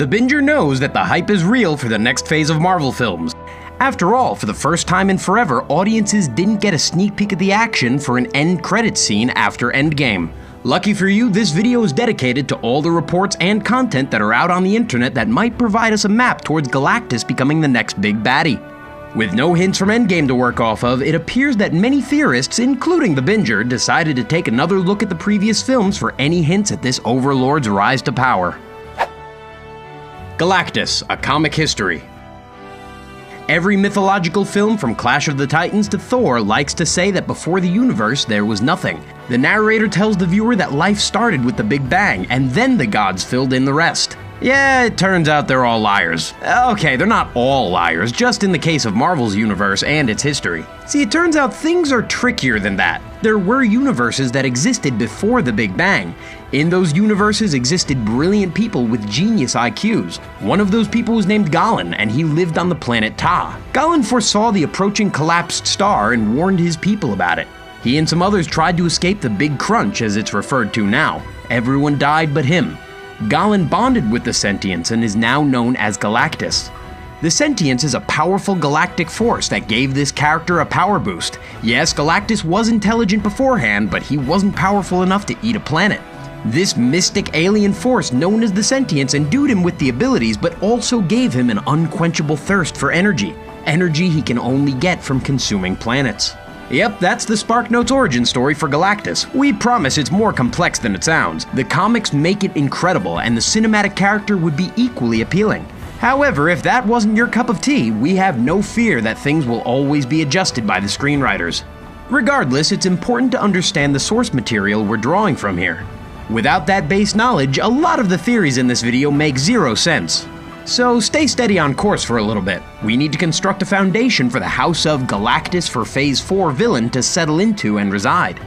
Thebinger knows that the hype is real for the next phase of Marvel films. After all, for the first time in forever, audiences didn't get a sneak peek of the action for an end credits scene after Endgame. Lucky for you, this video is dedicated to all the reports and content that are out on the internet that might provide us a map towards Galactus becoming the next big baddie. With no hints from Endgame to work off of, it appears that many theorists, including Thebinger, decided to take another look at the previous films for any hints at this overlord's rise to power. Galactus, a comic history. Every mythological film from Clash of the Titans to Thor likes to say that before the universe there was nothing. The narrator tells the viewer that life started with the Big Bang, and then the gods filled in the rest. Yeah, it turns out they're all liars. Okay, they're not all liars, just in the case of Marvel's universe and its history. See, it turns out things are trickier than that. There were universes that existed before the Big Bang. In those universes existed brilliant people with genius IQs. One of those people was named Galactus, and he lived on the planet Ta. Galactus foresaw the approaching collapsed star and warned his people about it. He and some others tried to escape the Big Crunch, as it's referred to now. Everyone died but him. Galactus bonded with the Sentients and is now known as Galactus. The Sentients is a powerful galactic force that gave this character a power boost. Yes, Galactus was intelligent beforehand, but he wasn't powerful enough to eat a planet. This mystic alien force known as the Sentients endued him with the abilities, but also gave him an unquenchable thirst for energy. Energy he can only get from consuming planets. Yep, that's the SparkNotes origin story for Galactus. We promise it's more complex than it sounds. The comics make it incredible, and the cinematic character would be equally appealing. However, if that wasn't your cup of tea, we have no fear that things will always be adjusted by the screenwriters. Regardless, it's important to understand the source material we're drawing from here. Without that base knowledge, a lot of the theories in this video make zero sense. So stay steady on course for a little bit. We need to construct a foundation for the House of Galactus for Phase 4 villain to settle into and reside.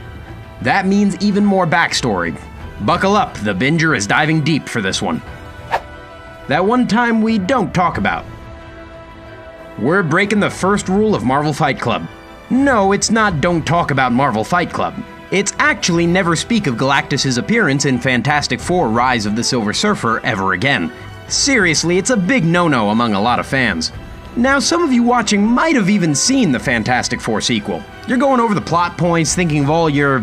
That means even more backstory. Buckle up, Thebinger is diving deep for this one. That one time we don't talk about. We're breaking the first rule of Marvel Fight Club. No, it's not don't talk about Marvel Fight Club. It's actually never speak of Galactus' appearance in Fantastic Four: Rise of the Silver Surfer ever again. Seriously, it's a big no-no among a lot of fans. Now, some of you watching might have even seen the Fantastic Four sequel. You're going over the plot points, thinking of all your,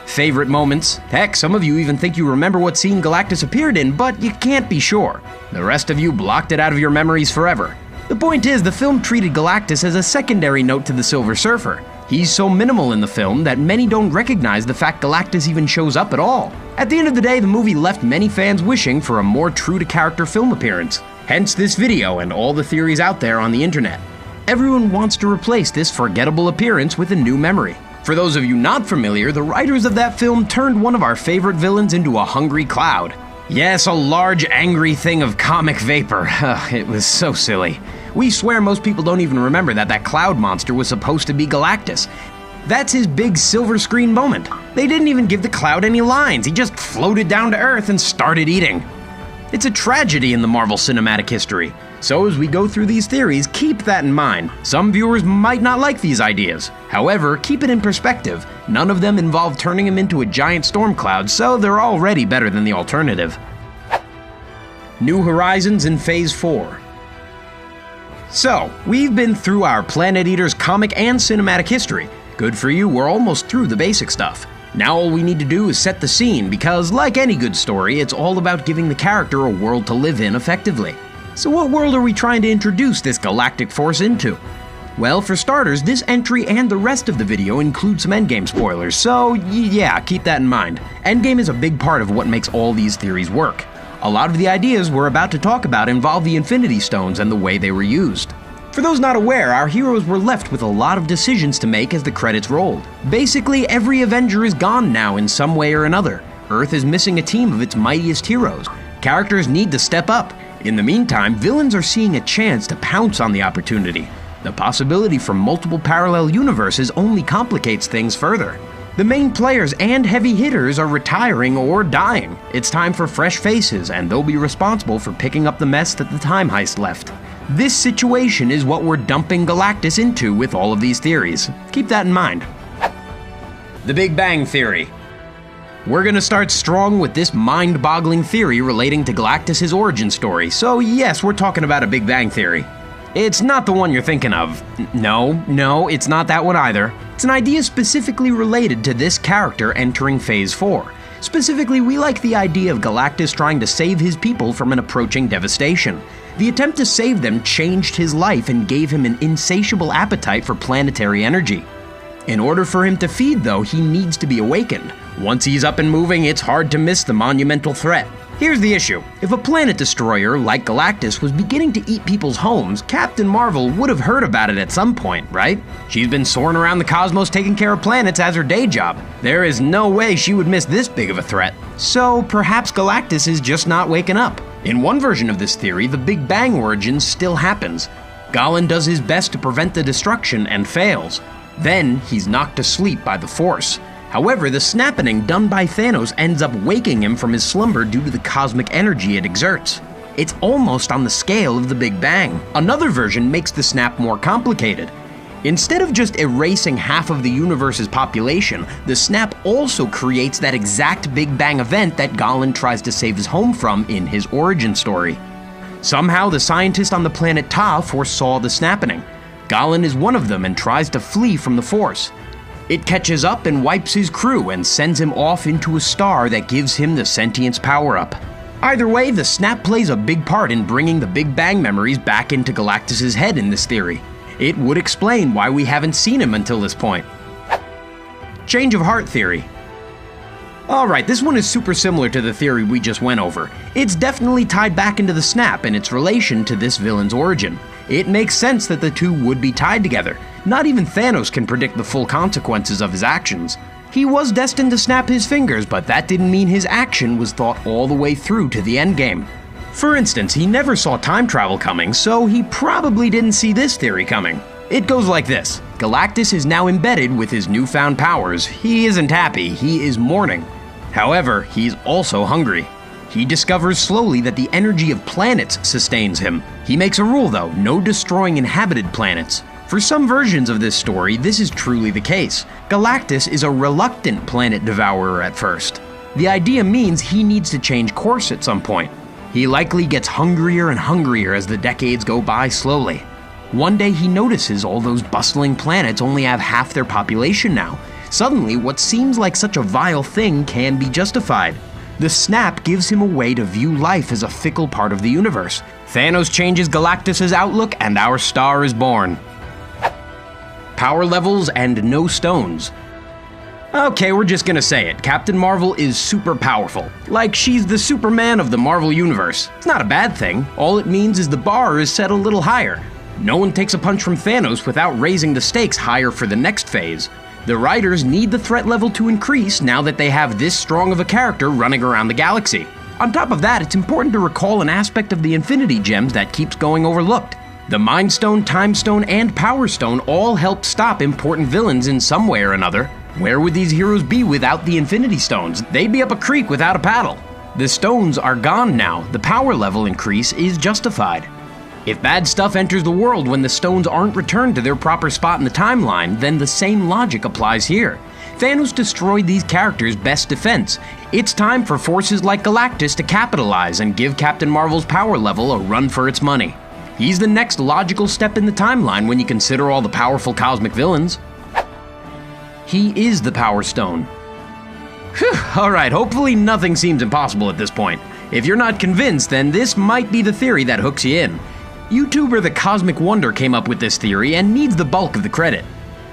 favorite moments. Heck, some of you even think you remember what scene Galactus appeared in, but you can't be sure. The rest of you blocked it out of your memories forever. The point is, the film treated Galactus as a secondary note to the Silver Surfer. He's so minimal in the film that many don't recognize the fact Galactus even shows up at all. At the end of the day, the movie left many fans wishing for a more true-to-character film appearance. Hence this video and all the theories out there on the internet. Everyone wants to replace this forgettable appearance with a new memory. For those of you not familiar, the writers of that film turned one of our favorite villains into a hungry cloud. Yes, a large, angry thing of comic vapor. It was so silly. We swear most people don't even remember that cloud monster was supposed to be Galactus. That's his big silver screen moment. They didn't even give the cloud any lines. He just floated down to Earth and started eating. It's a tragedy in the Marvel cinematic history. So as we go through these theories, keep that in mind. Some viewers might not like these ideas. However, keep it in perspective. None of them involve turning him into a giant storm cloud, so they're already better than the alternative. New Horizons in Phase 4. So, we've been through our Planet Eater's comic and cinematic history. Good for you, we're almost through the basic stuff. Now all we need to do is set the scene, because like any good story, it's all about giving the character a world to live in effectively. So what world are we trying to introduce this galactic force into? Well, for starters, this entry and the rest of the video include some Endgame spoilers, so yeah, keep that in mind. Endgame is a big part of what makes all these theories work. A lot of the ideas we're about to talk about involve the Infinity Stones and the way they were used. For those not aware, our heroes were left with a lot of decisions to make as the credits rolled. Basically, every Avenger is gone now in some way or another. Earth is missing a team of its mightiest heroes. Characters need to step up. In the meantime, villains are seeing a chance to pounce on the opportunity. The possibility for multiple parallel universes only complicates things further. The main players and heavy hitters are retiring or dying. It's time for fresh faces, and they'll be responsible for picking up the mess that the time heist left. This situation is what we're dumping Galactus into with all of these theories. Keep that in mind. The Big Bang Theory. We're gonna start strong with this mind-boggling theory relating to Galactus' origin story, so yes, we're talking about a Big Bang theory. It's not the one you're thinking of. No, it's not that one either. It's an idea specifically related to this character entering Phase 4. Specifically, we like the idea of Galactus trying to save his people from an approaching devastation. The attempt to save them changed his life and gave him an insatiable appetite for planetary energy. In order for him to feed, though, he needs to be awakened. Once he's up and moving, it's hard to miss the monumental threat. Here's the issue. If a planet destroyer like Galactus was beginning to eat people's homes, Captain Marvel would have heard about it at some point, right? She's been soaring around the cosmos taking care of planets as her day job. There is no way she would miss this big of a threat. So perhaps Galactus is just not waking up. In one version of this theory, the Big Bang origin still happens. Gallen does his best to prevent the destruction and fails. Then he's knocked to sleep by the Force. However, the snapping done by Thanos ends up waking him from his slumber due to the cosmic energy it exerts. It's almost on the scale of the Big Bang. Another version makes the snap more complicated. Instead of just erasing half of the universe's population, the snap also creates that exact Big Bang event that Gallen tries to save his home from in his origin story. Somehow, the scientist on the planet Ta foresaw the snapping. Gallen is one of them and tries to flee from the Force. It catches up and wipes his crew and sends him off into a star that gives him the sentience power-up. Either way, the snap plays a big part in bringing the Big Bang memories back into Galactus' head in this theory. It would explain why we haven't seen him until this point. Change of heart theory. Alright, this one is super similar to the theory we just went over. It's definitely tied back into the snap and its relation to this villain's origin. It makes sense that the two would be tied together. Not even Thanos can predict the full consequences of his actions. He was destined to snap his fingers, but that didn't mean his action was thought all the way through to the endgame. For instance, he never saw time travel coming, so he probably didn't see this theory coming. It goes like this. Galactus is now embedded with his newfound powers. He isn't happy, he is mourning. However, he's also hungry. He discovers slowly that the energy of planets sustains him. He makes a rule though, no destroying inhabited planets. For some versions of this story, this is truly the case. Galactus is a reluctant planet devourer at first. The idea means he needs to change course at some point. He likely gets hungrier and hungrier as the decades go by slowly. One day he notices all those bustling planets only have half their population now. Suddenly, what seems like such a vile thing can be justified. The snap gives him a way to view life as a fickle part of the universe. Thanos changes Galactus' outlook and our star is born. Power levels and no stones. Okay, we're just gonna say it. Captain Marvel is super powerful. Like she's the Superman of the Marvel Universe. It's not a bad thing. All it means is the bar is set a little higher. No one takes a punch from Thanos without raising the stakes higher for the next phase. The writers need the threat level to increase now that they have this strong of a character running around the galaxy. On top of that, it's important to recall an aspect of the Infinity Gems that keeps going overlooked. The Mind Stone, Time Stone, and Power Stone all help stop important villains in some way or another. Where would these heroes be without the Infinity Stones? They'd be up a creek without a paddle. The stones are gone now. The power level increase is justified. If bad stuff enters the world when the stones aren't returned to their proper spot in the timeline, then the same logic applies here. Thanos destroyed these characters' best defense. It's time for forces like Galactus to capitalize and give Captain Marvel's power level a run for its money. He's the next logical step in the timeline when you consider all the powerful cosmic villains. He is the Power Stone. Whew, alright, hopefully nothing seems impossible at this point. If you're not convinced, then this might be the theory that hooks you in. YouTuber The Cosmic Wonder came up with this theory and needs the bulk of the credit.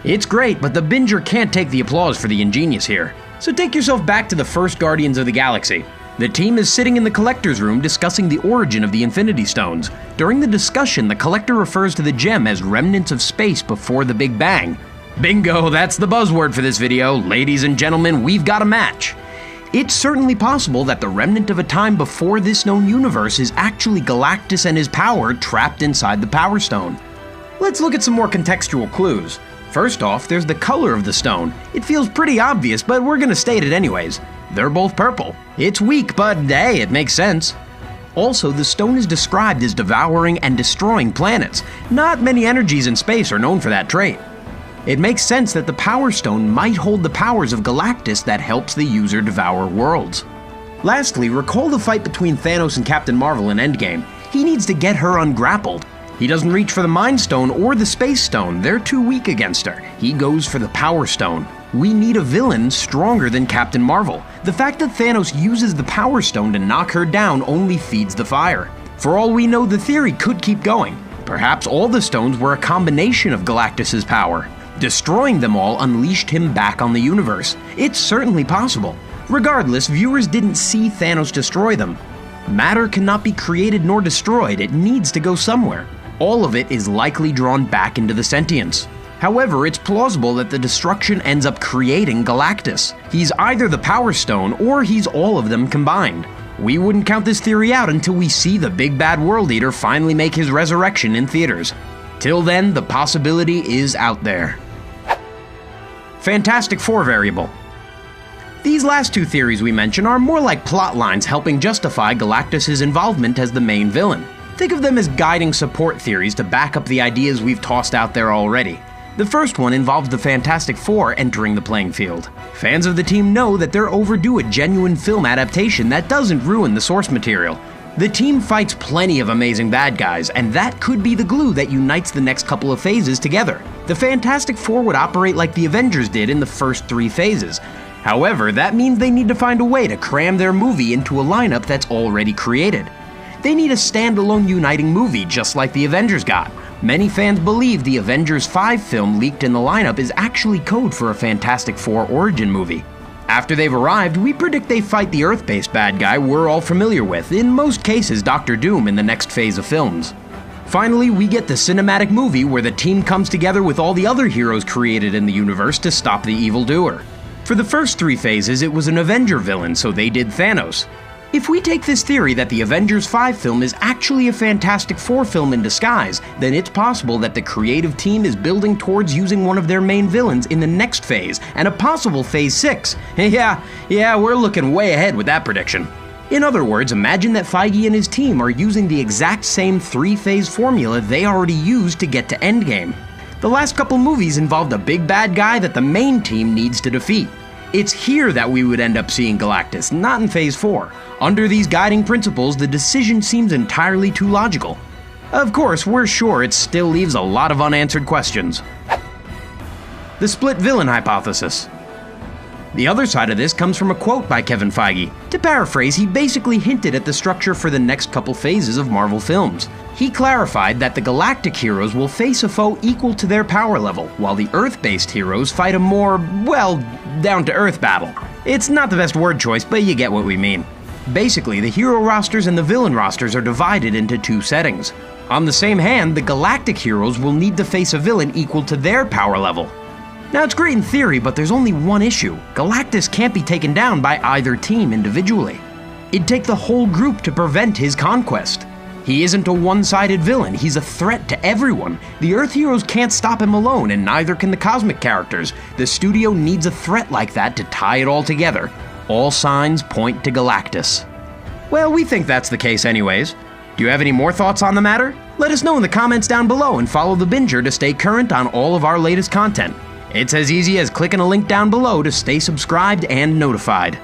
It's great, but the Binger can't take the applause for the ingenious here. So take yourself back to the first Guardians of the Galaxy. The team is sitting in the Collector's room discussing the origin of the Infinity Stones. During the discussion, the Collector refers to the gem as remnants of space before the Big Bang. Bingo, that's the buzzword for this video. Ladies and gentlemen, we've got a match. It's certainly possible that the remnant of a time before this known universe is actually Galactus and his power trapped inside the Power Stone. Let's look at some more contextual clues. First off, there's the color of the stone. It feels pretty obvious, but we're gonna state it anyways. They're both purple. It's weak, but hey, it makes sense. Also, the stone is described as devouring and destroying planets. Not many energies in space are known for that trait. It makes sense that the Power Stone might hold the powers of Galactus that helps the user devour worlds. Lastly, recall the fight between Thanos and Captain Marvel in Endgame. He needs to get her ungrappled. He doesn't reach for the Mind Stone or the Space Stone, they're too weak against her. He goes for the Power Stone. We need a villain stronger than Captain Marvel. The fact that Thanos uses the Power Stone to knock her down only feeds the fire. For all we know, the theory could keep going. Perhaps all the stones were a combination of Galactus's power. Destroying them all unleashed him back on the universe. It's certainly possible. Regardless, viewers didn't see Thanos destroy them. Matter cannot be created nor destroyed, it needs to go somewhere. All of it is likely drawn back into the sentience. However, it's plausible that the destruction ends up creating Galactus. He's either the Power Stone or he's all of them combined. We wouldn't count this theory out until we see the big bad World Eater finally make his resurrection in theaters. Till then, the possibility is out there. Fantastic Four variable. These last two theories we mention are more like plot lines helping justify Galactus' involvement as the main villain. Think of them as guiding support theories to back up the ideas we've tossed out there already. The first one involves the Fantastic Four entering the playing field. Fans of the team know that they're overdue a genuine film adaptation that doesn't ruin the source material. The team fights plenty of amazing bad guys, and that could be the glue that unites the next couple of phases together. The Fantastic Four would operate like the Avengers did in the first 3 phases. However, that means they need to find a way to cram their movie into a lineup that's already created. They need a standalone uniting movie just like the Avengers got. Many fans believe the Avengers 5 film leaked in the lineup is actually code for a Fantastic Four origin movie. After they've arrived, we predict they fight the Earth-based bad guy we're all familiar with, in most cases Doctor Doom in the next phase of films. Finally, we get the cinematic movie where the team comes together with all the other heroes created in the universe to stop the evildoer. For the first 3 phases, it was an Avenger villain, so they did Thanos. If we take this theory that the Avengers 5 film is actually a Fantastic Four film in disguise, then it's possible that the creative team is building towards using one of their main villains in the next phase, and a possible Phase 6. Yeah, we're looking way ahead with that prediction. In other words, imagine that Feige and his team are using the exact same 3-phase formula they already used to get to Endgame. The last couple movies involved a big bad guy that the main team needs to defeat. It's here that we would end up seeing Galactus, not in Phase 4. Under these guiding principles, the decision seems entirely too logical. Of course, we're sure it still leaves a lot of unanswered questions. The split villain hypothesis. The other side of this comes from a quote by Kevin Feige. To paraphrase, he basically hinted at the structure for the next couple phases of Marvel films. He clarified that the galactic heroes will face a foe equal to their power level, while the Earth-based heroes fight a more, well, down-to-earth battle. It's not the best word choice, but you get what we mean. Basically, the hero rosters and the villain rosters are divided into 2 settings. On the same hand, the galactic heroes will need to face a villain equal to their power level. Now, it's great in theory, but there's only one issue. Galactus can't be taken down by either team individually. It'd take the whole group to prevent his conquest. He isn't a one-sided villain, he's a threat to everyone. The Earth heroes can't stop him alone, and neither can the cosmic characters. The studio needs a threat like that to tie it all together. All signs point to Galactus. Well, we think that's the case anyways. Do you have any more thoughts on the matter? Let us know in the comments down below and follow the Binger to stay current on all of our latest content. It's as easy as clicking a link down below to stay subscribed and notified.